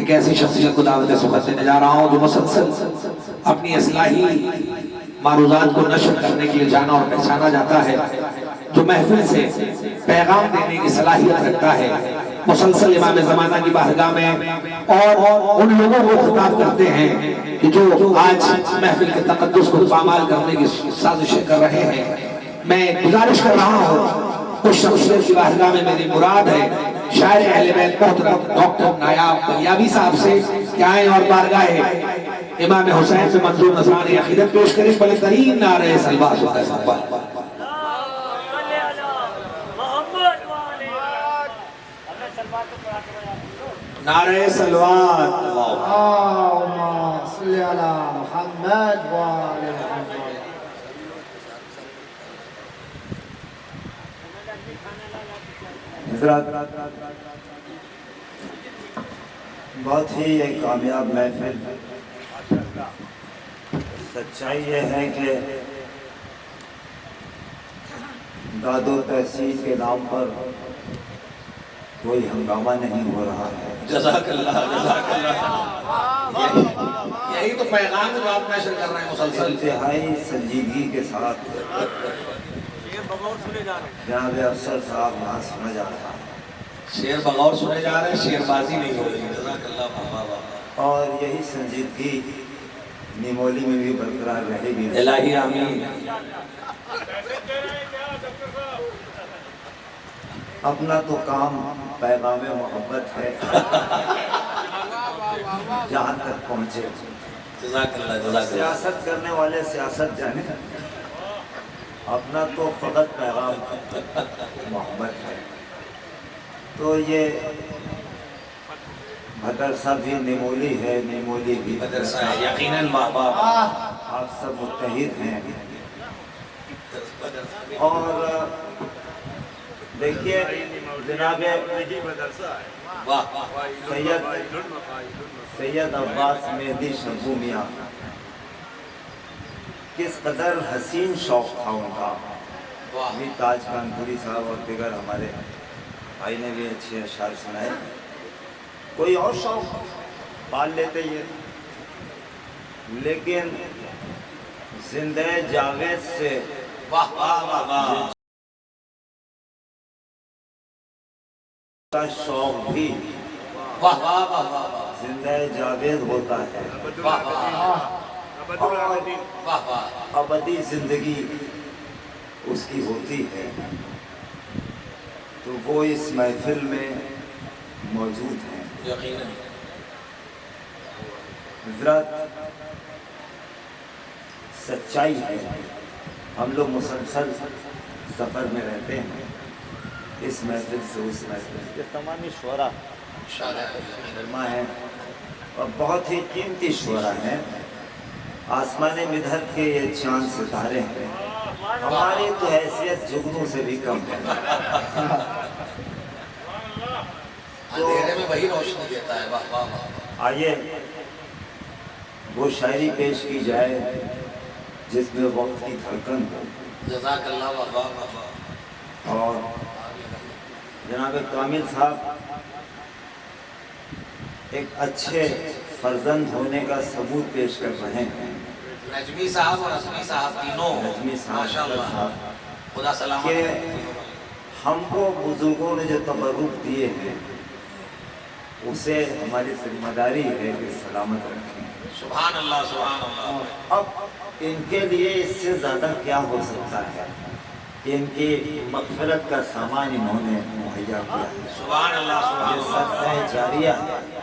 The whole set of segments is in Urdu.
ایک ایسی شخصیت کو دعوت سبقت دینے جا رہا ہوں جو مسلسل اپنی اصلاحی معروضات کو نشر کرنے کے لیے جانا اور پہچانا جاتا ہے، جو محفل سے پیغام دینے کی صلاحیت رکھتا ہے، مسلسل امام زمانہ کی بارگاہ میں اور ان لوگوں کو خطاب کرتے ہیں کہ جو آج محفل کے تقدس کو پامال کرنے کی سازشیں کر رہے ہیں۔ میں گزارش کر رہا ہوں اس شخصیت کی بارگاہ میں میری مراد ہے شاعر اہل بیت محترم ڈاکٹر نایاب بلیابی صاحب سے کہ آئیں اور بارگاہ امام حسین سے منظور نذرانِ عقیدت پیش کریں، بلند ترین نعرہ صلوات و تسبیح۔ نعرہ صلوات اللہم صلی علی محمد و آل محمد۔ حضرات، بہت ہی ایک کامیاب محفل۔ سچائی یہ ہے کہ داد و تحسین کے نام پر کوئی ہنگامہ نہیں ہو رہا ہے۔ جزاک اللہ، جزاک اللہ۔ یہی تو پیغام جو آپ نشر کر رہے ہیں مسلسل۔ انتہائی سنجیدگی کے ساتھ جناب افسر صاحب یہاں سنا جا رہا ہے، شعر بغور سنے جا رہے ہیں، شعر بازی نہیں ہو رہی۔ جزاک اللہ۔ اور یہی سنجیدگی نیمولی میں بھی برقرار رہے گی۔ الہی آمین۔ اپنا تو کام پیغام محبت ہے، جہاں تک پہنچے۔ جزاک اللہ، جزاک اللہ۔ سیاست کرنے والے سیاست جانے، اپنا تو فقط پیغام محبت ہے۔ تو یہ مدرسہ بھی نیمولی ہے، نیمولی بھی مدرسہ ہے، یقیناً ماں باپ آپ سب متحد ہیں۔ اور دیکھیے جناب سید عباس مہدی شبو میاں، کس قدر حسین شوق تھا ان کا۔ بھی تاج کانپوری صاحب اور دیگر ہمارے بھائی نے بھی اچھے اشعار سنائے۔ کوئی اور شوق پال لیتے یہ، لیکن زندہ جاوید سے کا شوق بھی زندہ جاوید ہوتا ہے، اور ابدی زندگی اس کی ہوتی ہے۔ تو وہ اس محفل میں موجود ہیں۔ یقیناً۔ حضرات، سچائی ہے، ہم لوگ مسلسل سفر میں رہتے ہیں، اس محفل سے اس محفل۔ یہ تمامی شعراء علماء ہیں اور بہت ہی قیمتی شعراء ہیں۔ آسمان مدحت کے یہ چاند ستارے ہیں، ہماری تو حیثیت جگنوں سے بھی کم ہے۔ اندھیرے میں وہی روشنی دیتا ہے۔ واہ واہ واہ۔ آئیے وہ شاعری پیش کی جائے جس میں وقت کی دھڑکن ہو۔ جزاک اللہ، واہ واہ واہ۔ اور جناب کامل صاحب ایک اچھے فرزند ہونے کا ثبوت پیش کر رہے ہیں۔ نجمی صاحب اور عظمی صاحب تینوں، نجمی ماشاءاللہ، صاحب خدا سلامت کہ ہے۔ ہم کو بزرگوں نے جو تبرک دیے ہیں اسے ہماری ذمہ داری ہے کہ سلامت رکھیں۔ سبحان اللہ، سبحان اللہ۔ اب ان کے لیے اس سے زیادہ کیا ہو سکتا ہے کہ ان کی مغفرت کا سامان انہوں نے مہیا کیا ہے۔ سبحان اللہ، سبحان یہ اللہ۔ صدقہ جاریہ ہے۔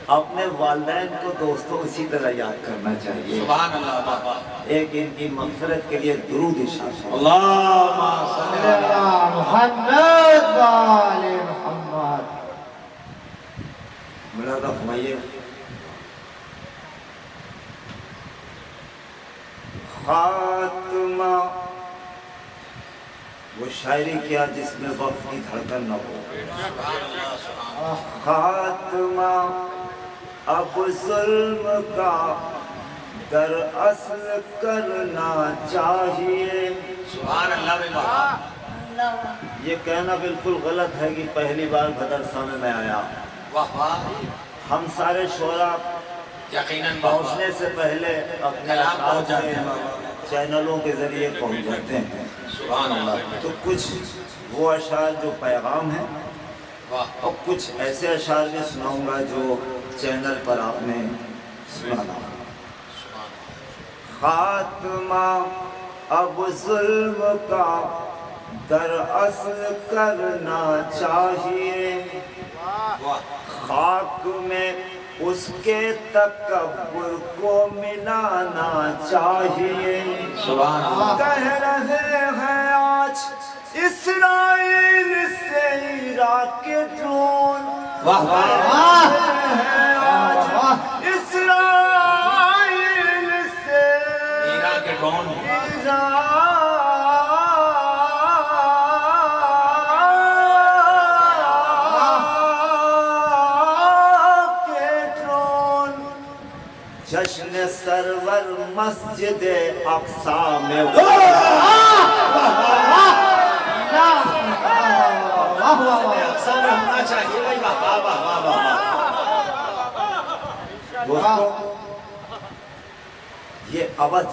اپنے والدین کو دوستوں اسی طرح یاد کرنا چاہیے۔ سبحان اللہ، بابا۔ ایک ان کی مغفرت کے لیے درود ارشاد کرو۔ اللہم صلی صلی علی محمد و آل محمد۔ ملادہ فرمائیے۔ خاتمہ، وہ شاعری کیا جس میں وقت کی دھڑکن نہ ہو۔ خاتمہ اب ظلم کا در اصل کرنا چاہیے۔ سبحان اللہ بے بابا۔ یہ کہنا بالکل غلط ہے کہ پہلی بار مدرسہ میں آیا۔ واہ واہ۔ ہم سارے شعراء یقیناً پہنچنے سے پہلے اپنے کلام اشعار پہنچ جاتے سے ہیں۔ چینلوں کے ذریعے پہنچ جاتے ہیں۔ سبحان اللہ۔ تو کچھ وہ اشعار جو پیغام ہیں واہ اور کچھ ایسے اشعار بھی سناؤں گا جو چینل پر آپ نے سنا۔ خاتمہ اب ظلم کا در اصل کرنا چاہیے، خاک میں اس کے تکبر کو ملانا چاہیے۔ سبحان اللہ۔ کہہ رہے ہیں آج اسرائیل سے عراق کے ڈرون، واہ واہ کہہ رہے ہیں آج اسرائیل سے عراق کے ڈرون جشن سرور مسجد اقصی میں ہونا چاہیے بھائی۔ واہ واہ واہ واہ دوستو، یہ اودھ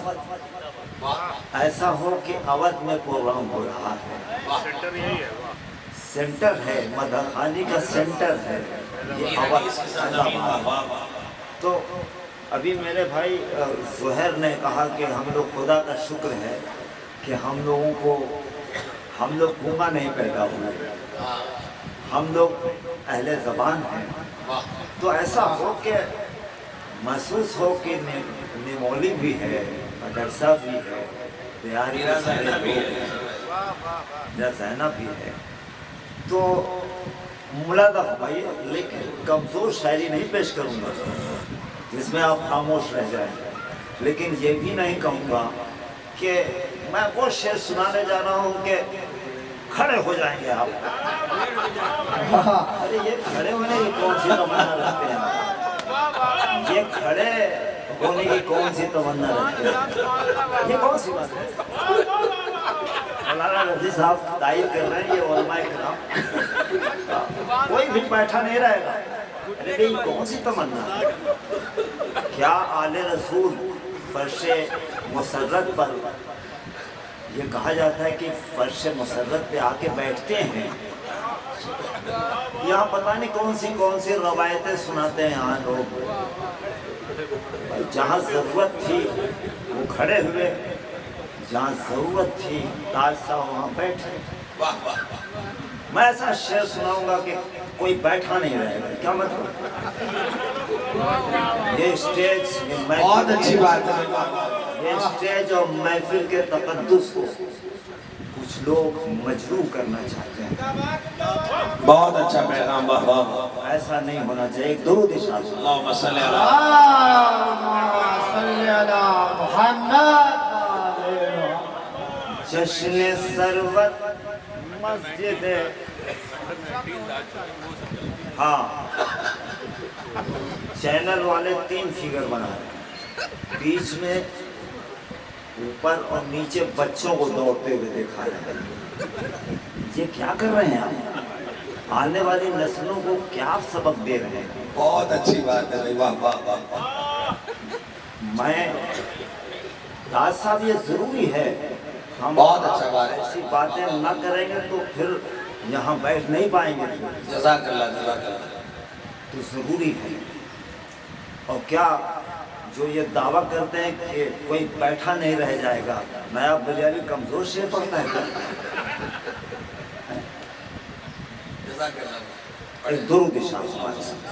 ایسا ہو کہ اودھ میں پروگرام ہو رہا ہے، سینٹر ہے، مدح خانی کا سینٹر ہے یہ اودھ۔ تو ابھی میرے بھائی زہر نے کہا کہ ہم لوگ خدا کا شکر ہے کہ ہم لوگ گونگا نہیں پیدا ہوئے، ہم لوگ اہل زبان ہیں۔ تو ایسا ہو کہ محسوس ہو کہ نیمولی بھی ہے، مدرسہ بھی ہے، پیاری زینب بھی ہے۔ تو ملادف بھائی، لیکن کمزور شاعری نہیں پیش کروں گا جس میں آپ خاموش رہ جائیں، لیکن یہ بھی نہیں کہوں گا کہ میں وہ شعر سنانے جا رہا ہوں کہ کھڑے ہو جائیں گے آپ۔ ارے یہ کھڑے ہونے کی کون سی تمنا رکھتے ہیں؟ یہ کھڑے ہونے کی کون سی تمنا رکھتے ہیں؟ یہ کون سی بات ہے؟ مولانا رضی صاحب تائید کر رہے ہیں، یہ علماء کرام کوئی بھی بیٹھا نہیں رہے گا۔ ارے یہ کون سی تمنا؟ کیا آل رسول فرش مسرت پر یہ کہا جاتا ہے کہ فرش مسرت پہ آ کے بیٹھتے ہیں؟ یہاں پتہ نہیں کون سی روایتیں سناتے ہیں یہاں لوگ۔ جہاں ضرورت تھی وہ کھڑے ہوئے، جہاں ضرورت تھی تاج صاحب وہاں بیٹھے۔ میں ایسا شعر سناؤں گا کہ کوئی بیٹھا نہیں رہے گا۔ کیا مطلب؟ یہ اسٹیج بہت اچھی بات ہے۔ یہ اسٹیج اور محفل کے تقدس کو کچھ لوگ مجروح کرنا چاہتے ہیں۔ بہت اچھا پیغام۔ واہ واہ۔ ایسا نہیں ہونا چاہیے۔ ایک درود ارشاد۔ اللہم صلی علی اللہم صلی علی محمد۔ جشن سرور مسجد، ہاں چینل والے 3 فگر بنا رہے ہیں، بیچ میں اوپر اور نیچے بچوں کو دوڑتے ہوئے دکھا رہے ہیں۔ یہ کیا کر رہے ہیں آپ؟ آنے والی نسلوں کو کیا سبق دے رہے ہیں؟ بہت اچھی بات ہے بھائی۔ واہ واہ واہ۔ میں تاج صاحب یہ ضروری ہے، ہم بہت اچھا بات ہے۔ ایسی باتیں نہ کریں گے تو پھر یہاں بیٹھ نہیں پائیں گے۔ جزاک اللہ جزاک اللہ۔ تو ضروری ہے۔ اور کیا جو یہ دعویٰ کرتے ہیں کہ کوئی بیٹھا نہیں رہ جائے گا، نیا بریانی کمزور شعر پڑھتا ہے کیا؟ جزاک اللہ۔ ایک درود ارشاد ہمارے ساتھ۔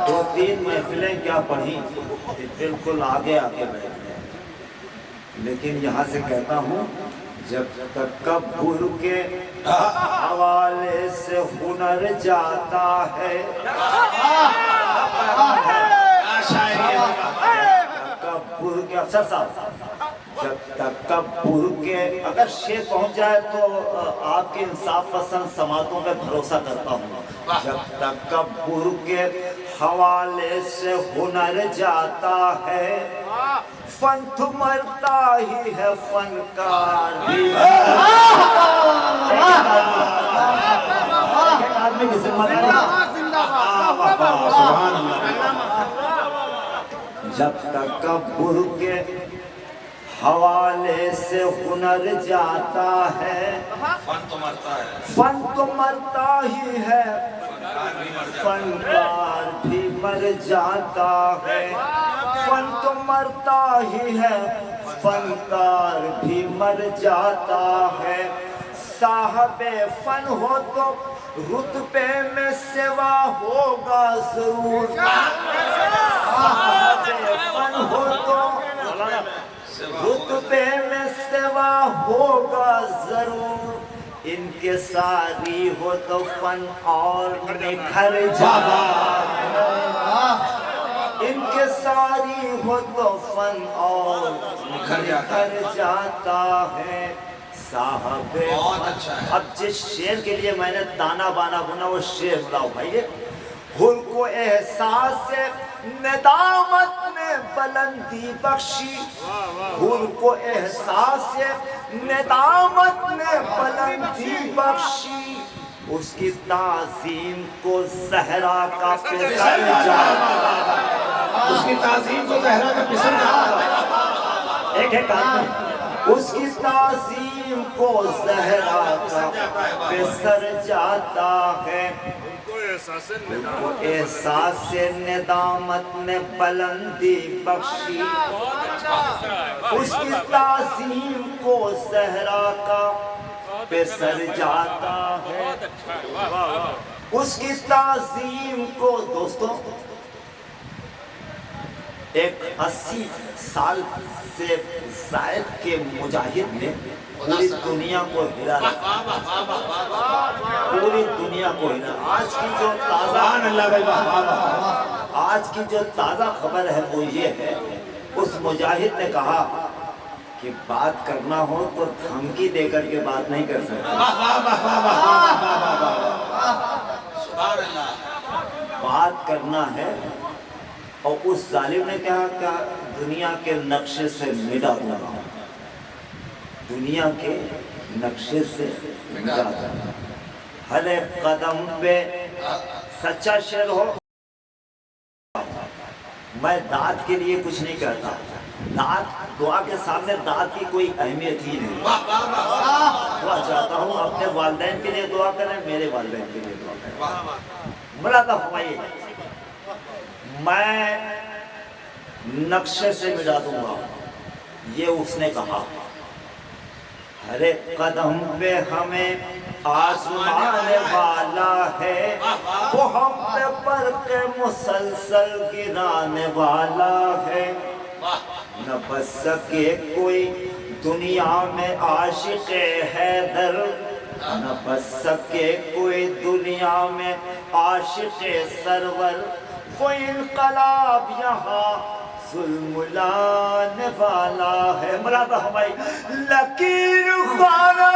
2-3 محفلیں کیا پڑھی کہ بالکل آگے آگے بیٹھ گئے، لیکن یہاں سے کہتا ہوں جب تکبر کے حوالے سے ہنر جاتا ہے، تکبر کے افسر صاحب، جب تکبر کے اگر شعر پہنچ جائے تو آپ کے انصاف پسند سماعتوں پہ بھروسہ کرتا ہوں۔ جب تکبر کے حوالے سے ہنر جاتا ہے، فن تو مرتا ہی ہے، فنکار بھی آدمی کی ذمہ داری سبحان اللہ. جب تکبر کے حوالے سے ہنر جاتا ہے فن تو مرتا ہے, فن تو مرتا ہی ہے فنکار بھی مر جاتا ہے فن تو مرتا ہی ہے فنکار بھی مر جاتا ہے صاحب فن ہو تو رتبے میں سوا ہوگا ضرور صاحب فن ہو تو رتبے میں سوا ہوگا ضرور ان کے ساری ہو تو فن اور نکھر جاتا ان کے ساری ہو تو فن اور نکھر جاتا ہے صاحب فن. اب جس شعر کے لیے میں نے تانا بانا بنا وہ شعر بتاؤ بھائی. حر کو احساس ندامت نے بلندی بخشی حر کو احساس ندامت نے بلندی بخشی اس کی تعظیم کو زہرا کا پسر جاتا اس کی تعظیم کو زہرا کا پسر جاتا ایک ہے کہا اس کی تعظیم کو زہرا کا پسر جاتا ہے کو احساس ندامت نے بلندی بخشی اس کی تعظیم کو زہرا کا پسر جاتا ہے اس کی تعظیم کو. دوستوں ایک 80 سال سے زائد کے مجاہد نے پوری دنیا کو ہلا پوری دنیا کو ہلا. آج کی جو تازہ خبر ہے وہ یہ ہے اس مجاہد نے کہا کہ بات کرنا ہو تو دھمکی دے کر کے بات نہیں کر سکتے بات کرنا ہے. اور اس ظالم نے کہا کہ دنیا کے نقشے سے مٹا دوں گا دنیا کے نقشے سے مٹا دوں گا. ہر ایک قدم پہ سچا شعر ہو. میں داد کے لیے کچھ نہیں کہتا داد دعا کے سامنے داد کی کوئی اہمیت ہی نہیں. دعا چاہتا ہوں اپنے والدین کے لیے دعا کریں میرے والدین کے لیے دعا کریں. ملاتا فرمائیے میں نقشے سے مٹا دوں گا یہ اس نے کہا. ہر ایک قدم پہ ہمیں آزمانے والا ہے وہ ہم پہ برق مسلسل گرانے والا ہے. نہ بچ سکے کوئی دنیا میں عاشق حیدر نہ بچ سکے کوئی دنیا میں عاشق سرور. وہ انقلاب یہاں ظلم لانے والا ہے. مرادا ہماری لکیر خانہ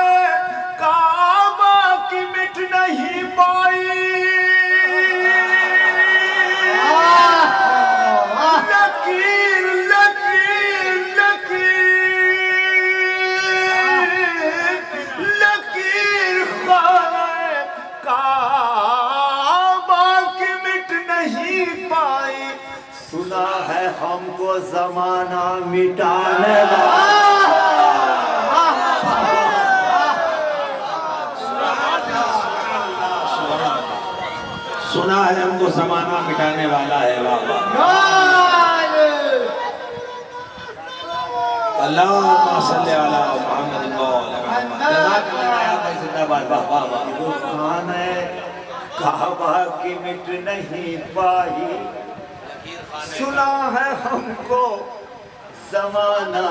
کعبہ کی مٹ نہیں پائی لکیر لکیر لکیر لکیر خانہ کعبہ کی مٹ نہیں پائی. سنا ہے ہم کو زمانہ مٹانے والا سنا ہے ہم کو زمانہ مٹانے والا ہے. اللہم صلی علی محمد زندہ باد. خانہ کعبہ کی مٹ نہیں پائی سنا ہے ہم کو زمانہ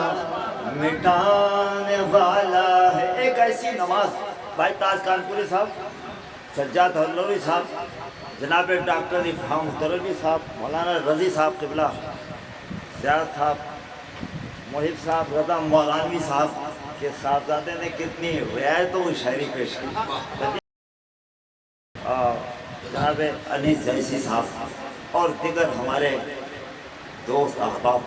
مٹانے والا ہے. ایک ایسی نماز بھائی تاج کانپوری صاحب سجاد ہلوی صاحب جناب ڈاکٹر افہام متربی صاحب مولانا رضی صاحب قبلہ زیاد صاحب محب صاحب رضا مولانوی صاحب کے صاحبزادے نے کتنی رعایت و شاعری پیش کی. جناب انیس جیسی صاحب اور دیگر ہمارے دوست احباب.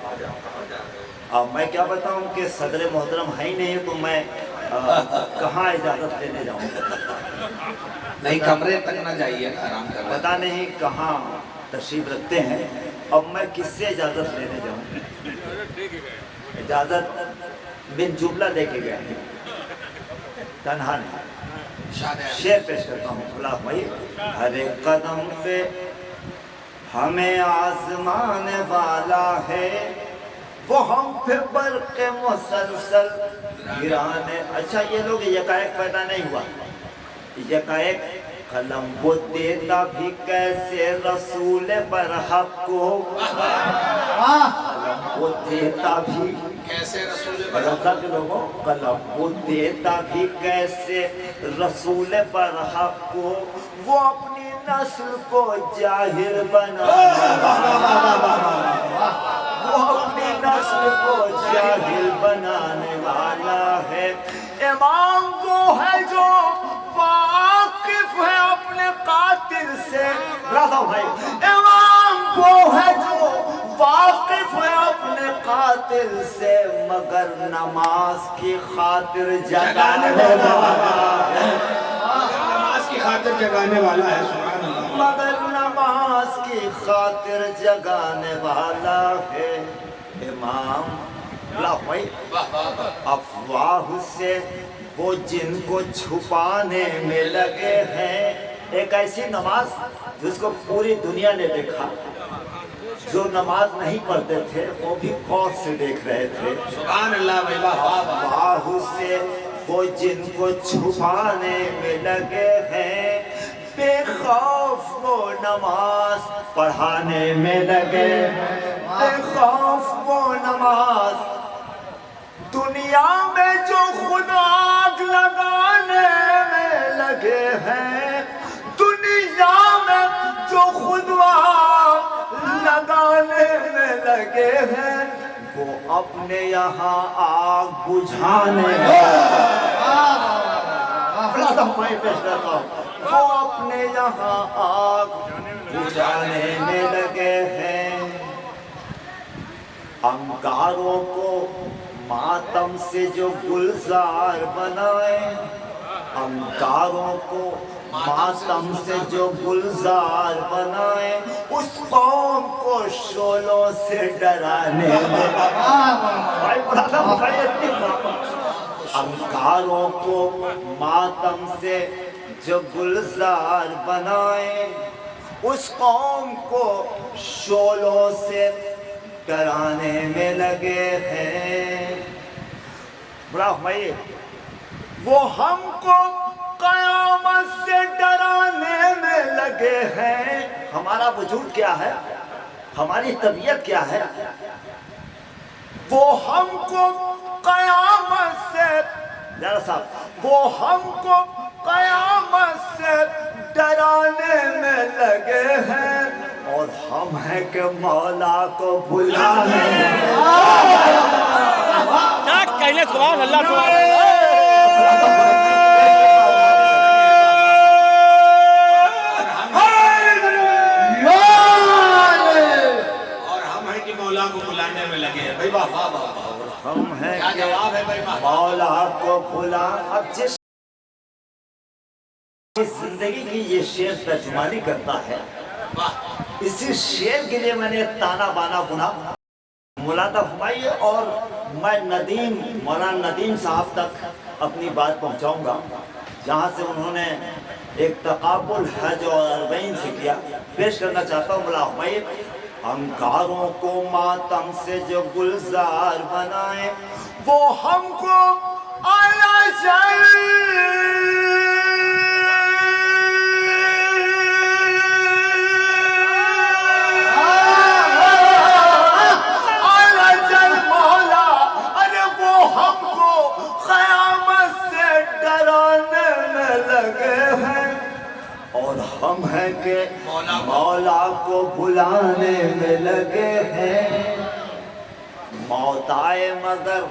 اب میں کیا بتاؤں کہ صدر محترم ہے ہی نہیں تو میں کہاں اجازت لینے جاؤں؟ نہیں کمرے تک نہ جائیے، آرام کر پتہ نہیں کہاں تشریف رکھتے ہیں، اب میں کس سے اجازت لینے جاؤں؟ اجازت بن جملہ دے کے گئے ہیں، تنہا نہیں۔ شعر پیش کرتا ہوں غلام بھائی۔ ہر ایک قدم پہ ہمیں آزمانے والا ہے، وہ ہم پہ برق مسلسل گرانے۔ اچھا یہ لوگ یکایک پیدا نہیں ہوا، یکایک قلم وہ دیتا بھی کیسے رسول برحق کو، قلم وہ دیتا بھی کیسے رسول صاحب کے لوگوں، قلم وہ دیتا بھی کیسے رسول برحق کو، وہ اپنی نسل کو جاہل بنانے وہ اپنی نسل کو جاہل بنانے والا ہے۔ امام وہ ہے جو واقف ہے اپنے قاتل سے، برادر بھائی، امام وہ ہے جو واقف ہے اپنے قاتل سے، مگر نماز کی خاطر جگانے والا ہے، نماز کی خاطر جگانے والا ہے، سبحان اللہ، مگر نماز کی خاطر جگانے والا ہے۔ امام بھائی، افواہ سے وہ جن کو چھپانے میں لگے ہیں، ایک ایسی نماز جس کو پوری دنیا نے دیکھا، جو نماز نہیں پڑھتے تھے وہ بھی غور سے دیکھ رہے تھے۔ سبحان اللہ بھائی، افواہ سے وہ جن کو چھپانے میں لگے ہیں، بے خوف وہ نماز پڑھانے میں لگے ہیں، بے خوف وہ نماز دنیا میں جو خود آگ لگانے میں لگے ہیں، دنیا میں جو خود آگ لگانے میں لگے ہیں، وہ اپنے یہاں آگ بجھانے وہ اپنے یہاں آگ بجھانے میں لگے ہیں۔ انگاروں کو ماتم سے جو گلزار بنائے، انگاروں کو ماتم سے جو گلزار بنائے، اس قوم کو شعلوں سے ڈرانے میں، انگاروں کو ماتم سے جو گلزار بنائے، اس قوم کو شعلوں سے ڈرانے میں لگے ہیں۔ برافو بھائی، وہ ہم کو قیامت سے ڈرانے میں لگے ہیں۔ ہمارا وجود کیا ہے، ہماری طبیعت کیا ہے، وہ ہم کو قیامت سے، ذرا صاحب، وہ ہم کو قیامت سے ڈرانے میں لگے ہیں، اور ہم ہیں کہ مولا کو بلانے کہنے سبحان اللہ سبحان اور ہم ہیں کہ مولا کو بلانے میں لگے ہیں بھائی، واہ واہ واہ، ہم ہیں کیا جواب ہے بھائی، مولا کو بلا۔ اب جس زندگی کی یہ شعر ترجمانی کرتا ہے، اسی شعر کے لیے میں نے تانا بانا بنا، ملاحظہ فرمائیے، اور میں مولانا ندیم صاحب تک اپنی بات پہنچاؤں گا، جہاں سے انہوں نے ایک تقابل حج اور اربعین سے کیا، پیش کرنا چاہتا ہوں، ملاحظہ فرمائیے۔ انگاروں کو ماتم سے جو گلزار بنائے، وہ ہم کو آیا جل مولا، ارے وہ ہم کو قیامت سے ڈرانے میں لگے ہیں، اور ہم ہیں کہ مولا کو بلانے میں لگے ہیں۔ موت آئے مگر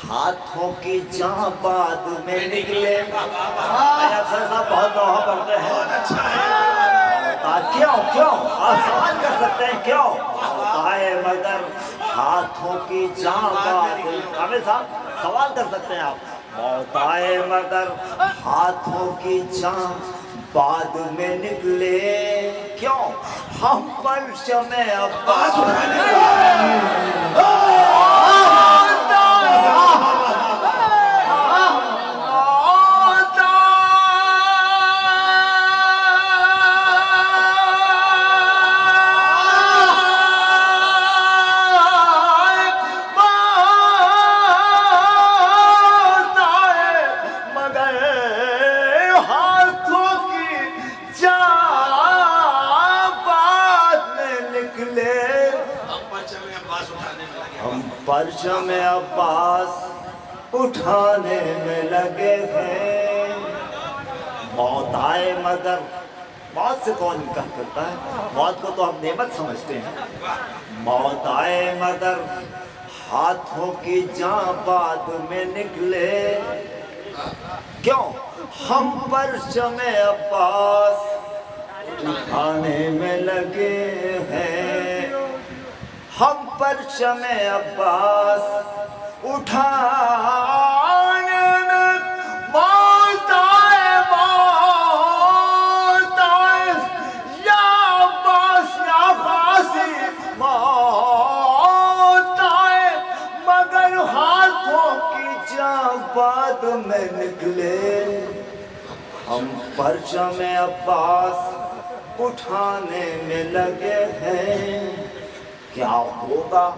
ہاتھوں کی جاں بعد میں نکلے، افسر صاحب بہت دوہا پڑھتے ہیں، کیوں آپ سوال کر سکتے ہیں، کیوں موت آئے مگر ہاتھوں کی جاں بعد، عامر صاحب سوال کر سکتے ہیں آپ، موت آئے مگر ہاتھوں کی جان بعد میں نکلے کیوں ہم پرچم عباس پرچم عباس اٹھانے میں لگے ہیں موت آئے مگر موت سے کون انکار کرتا ہے موت کو تو ہم نعمت سمجھتے ہیں موت آئے مگر ہاتھوں کی جان بعد میں نکلے کیوں ہم پرچم عباس اٹھانے میں لگے ہیں ہم پرچم عباس اٹھانے میں موت آئے یا عباس یا غازی موت آئے مگر ہاتھوں کی جان بعد میں نکلے ہم پرچم عباس اٹھانے میں لگے ہیں کیا ہوگا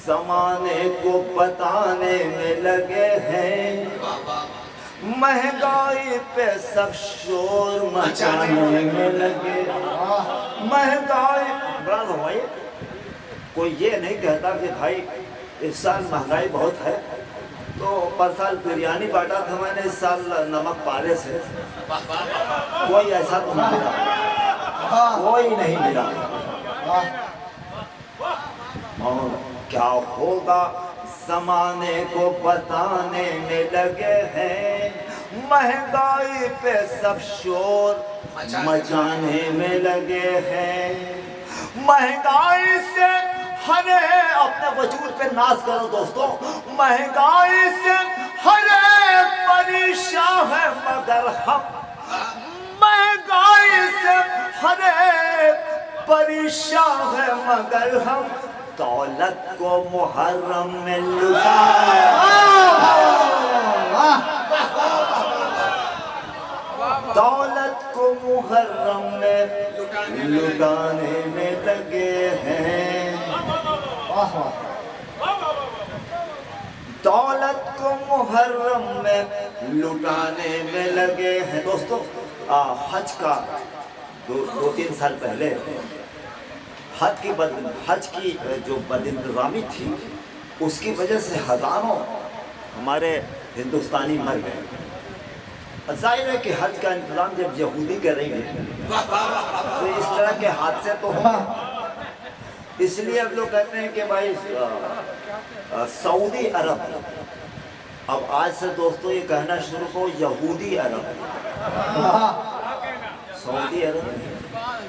زمانے کو بتانے میں لگے ہیں مہنگائی پہ سب شور مچانے میں لگے مہنگائی براد بھائی کوئی یہ نہیں کہتا کہ بھائی اس سال مہنگائی بہت ہے تو پر سال بریانی بانٹا تھا میں نے اس سال نمک پارے سے کوئی ایسا تو نہیں ملا کوئی نہیں ملا اور کیا ہوگا زمانے کو بتانے میں لگے ہیں مہنگائی پہ سب شور مچانے میں لگے ہیں مہنگائی سے ہر اپنے وجود پہ ناز کرو دوستو مہنگائی سے ہر پریشان ہے مگر ہم مہنگائی سے ہر پریشان ہے مگر ہم دولت کو محرم میں لٹائے دولت کو محرم میں لٹانے میں لگے ہیں دولت کو محرم میں لٹانے میں لگے ہیں دوستو حج کا دو تین سال پہلے حج کی جو بد انتظامی تھی اس کی وجہ سے ہزاروں ہمارے ہندوستانی مر گئے ظاہر ہے کہ حج کا انتظام جب یہودی کریں گے تو اس طرح کے حادثے تو ہوں اس لیے اب لوگ کہتے ہیں کہ بھائی سعودی عرب اب آج سے دوستو یہ کہنا شروع کرو یہودی عرب سعودی عرب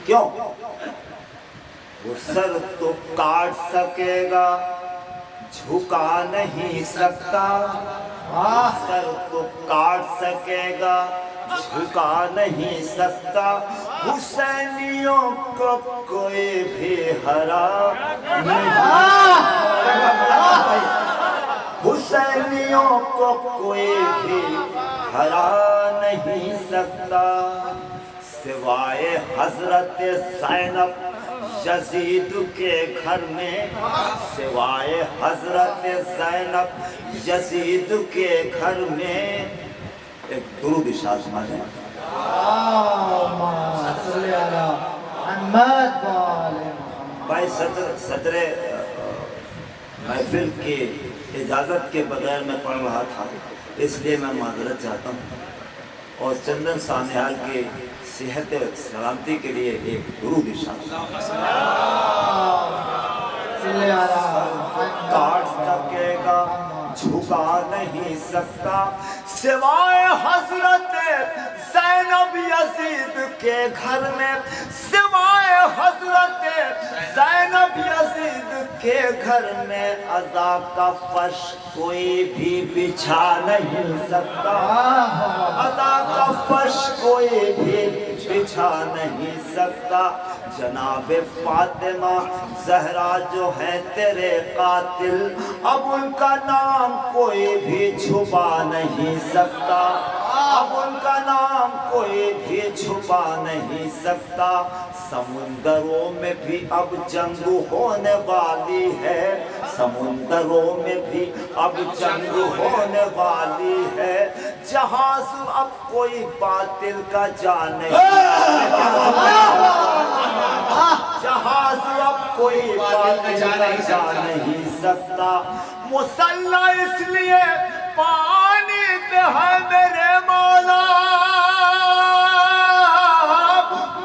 کیوں وہ سر تو کاٹ سکے گا جھکا نہیں سکتا سر تو کاٹ سکے گا جھکا نہیں سکتا حسینیوں کو کوئی بھی ہرا حسینیوں کو کوئی بھی ہرا نہیں سکتا سوائے حضرت زینب یزید کے گھر میں سوائے حضرت زینب یزید کے گھر میں ایک درود ارشاد فرمائیں بھائی صدر محفل کی اجازت کے بغیر میں پڑھ رہا تھا اس لیے میں معذرت چاہتا ہوں اور چندن سانحال کی صحت سلامتی کے لیے ایک درود ارشاد کاٹ سکے گا جھکا نہیں سکتا سوائے حضرت زینب یزید کے گھر میں سوائے حضرت زینب یزید کے گھر میں عزا کا فرش کوئی بھی بچھا نہیں سکتا، عزا کا فرش کوئی بھی بچھا نہیں سکتا۔ جناب فاطمہ زہرا جو ہے تیرے قاتل، اب ان کا نام کوئی بھی چھپا نہیں سکتا، اب ان کا نام کوئی بھی چھپا نہیں سکتا۔ سمندروں میں بھی اب جنگ ہونے والی ہے، سمندروں میں بھی اب جنگ ہونے والی ہے، جہاز اب کوئی باطل کا جا نہیں، جہاز اب کوئی باطل کا جا نہیں سکتا۔ مسلح اس لیے پانی پہ ہے میرے مولا،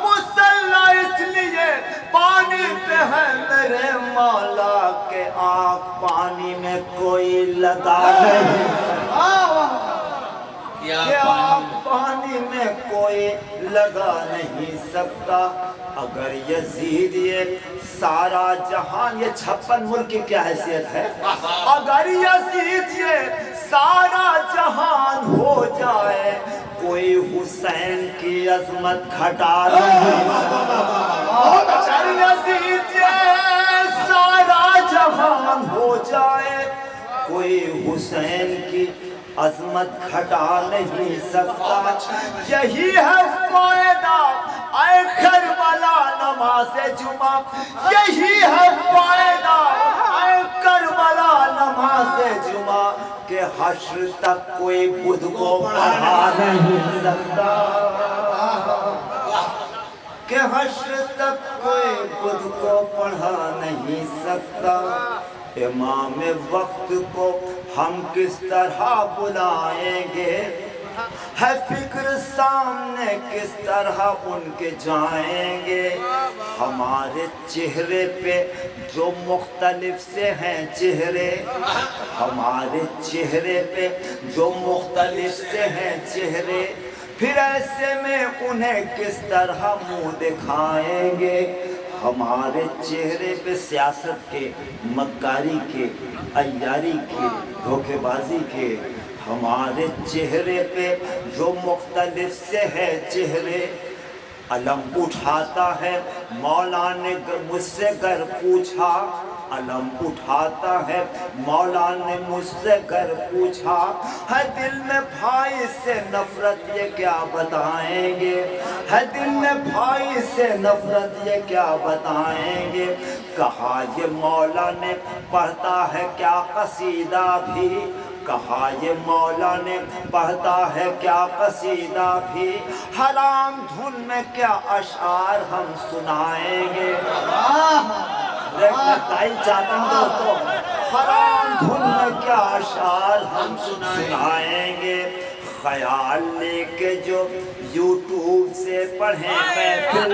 مسلح اس لیے پانی پہ ہے میرے مولا، کہ آگ پانی میں کوئی لگا نہیں سکتا، کہ آگ پانی میں کوئی لگا نہیں سکتا۔ اگر یزید یہ سارا جہان، یہ 56 ملک کی کیا حیثیت ہے، اگر یزید یہ سارا جہان ہو جائے، کوئی حسین کی عظمت گھٹا نہیں سکتا، اگر یزید یہ سارا جہان ہو جائے، کوئی حسین کی عظمت گھٹا نہیں سکتا۔ یہی ہے فائدہ اے کربلا نماز جمعہ، یہی ہے فائدہ اے کربلا نماز جمعہ، کہ حشر تک کوئی بدھ کو پڑھا نہیں سکتا، کہ حشر تک کوئی بدھ کو پڑھا نہیں سکتا۔ امام وقت کو ہم کس طرح بلائیں گے، ہے فکر سامنے کس طرح ان کے جائیں گے، ہمارے چہرے پہ جو مختلف سے ہیں چہرے، ہمارے چہرے پہ جو مختلف سے ہیں چہرے، پھر ایسے میں انہیں کس طرح منہ دکھائیں گے۔ ہمارے چہرے پہ سیاست کے، مکاری کے، عیاری کے، دھوکے بازی کے، ہمارے چہرے پہ جو مختلف سے ہے چہرے، علم اٹھاتا ہے مولا نے مجھ سے گر پوچھا، علم اٹھاتا ہے مولا نے مجھ سے گر پوچھا، ہے دل میں بھائی سے نفرت یہ کیا بتائیں گے، ہے دل میں بھائی سے نفرت یہ کیا بتائیں گے۔ کہا یہ مولا نے پڑھتا ہے کیا قصیدہ بھی، کہا یہ مولا نے پڑھتا ہے کیا قصیدہ بھی، حرام دھن میں کیا اشعار ہم سنائیں گے۔ بتائی چاہتا ہوں دوستو، حرام دھن میں کیا اشعار ہم سنائیں گے۔ خیال لے کے جو یوٹیوب سے پڑھیں محفل،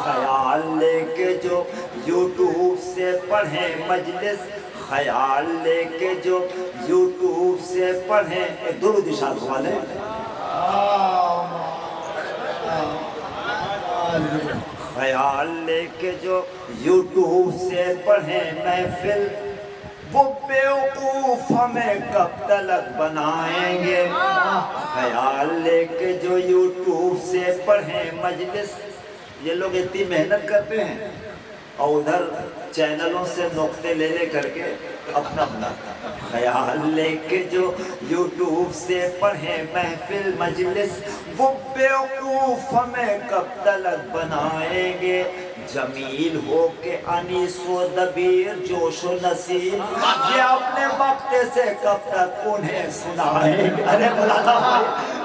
خیال لے کے جو یوٹیوب سے پڑھیں مجلس، خیال لے کے جو یوٹیوب سے پڑھیں، ایک درود ارشاد والے، خیال لے کے جو یوٹیوب سے پڑھیں محفل، وہ بیوقوف ہمیں کب تلک بنائیں گے۔ خیال لے کے جو یوٹیوب سے پڑھیں مجلس، یہ لوگ اتنی محنت کرتے ہیں اور ادھر چینلوں سے نقطے لے لے کر کے اپنا بناتا۔ خیال لے کے جو یوٹیوب سے پڑھیں محفل مجلس، وہ بیوقوف ہمیں کب تلک بنائیں گے۔ جمیل ہو کے انیس و دبیر جوش و نصیب، یہ اپنے وقت سے کب تک انہیں سنائیں گے۔ ارے مولانا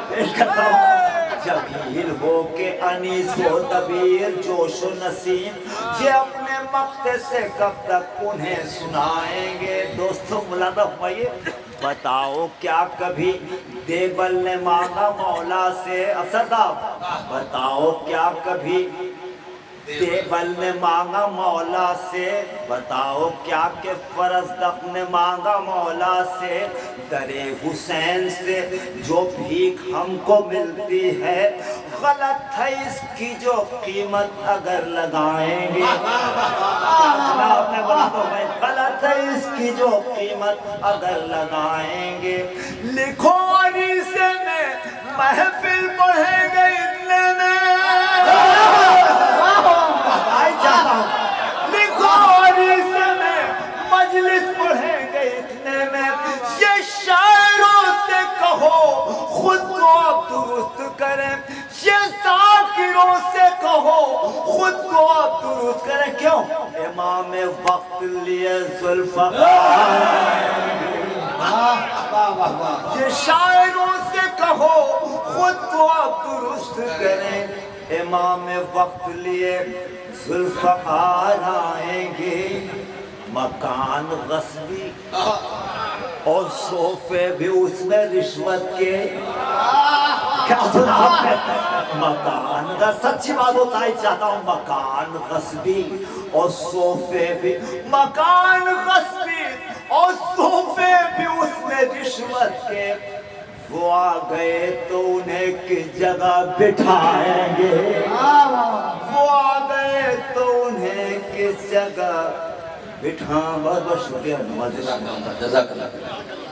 پیش کرتا ہوں، جمیل ہو کے انیس و دبیر جوش و نسیم، یہ اپنے مقتے سے کب تک انہیں سنائیں گے۔ دوستو مولانا فرمائیے، بتاؤ کیا کبھی دیبل نے مانگا مولا سے، افسر صاحب بتاؤ کیا کبھی ٹیبل نے مانگا مولا سے، بتاؤ کیا کہ فرزدق نے مانگا مولا سے، درے حسین سے جو بھیک ہم کو ملتی ہے، غلط ہے اس کی جو قیمت اگر لگائیں گے، جناب نے بولا تو میں غلط ہے اس کی جو قیمت اگر لگائیں گے، لکھو عریضے میں محفل پڑھیں گے اتنے میں، لکھو عریضے میں مجلس پڑھیں گے اتنے میں، یہ شاعروں سے کہو خود کو اب درست کریں، یہ ذاکروں سے کہو خود کو اب درست کریں، کیوں؟ امام وقت لیے ذوالفقار، یہ شاعروں سے کہو خود کو اب درست کریں، امام وقت لیے ذوالفقار آئیں گے، مکان غصبی اور صوفے بھی اس میں رشوت کے، کیا سنا آپ نے؟ مکان سچی بات بتائی چاہتا ہوں، مکان غصبی اور صوفے بھی، مکان غصبی اور صوفے بھی اس میں رشوت کے، وہ آ گئے تو انہیں کس جگہ بٹھائیں گے، وہ آ گئے تو انہیں کس جگہ بٹھائیں گے۔ بہت بہت شکریہ، جزاک اللہ۔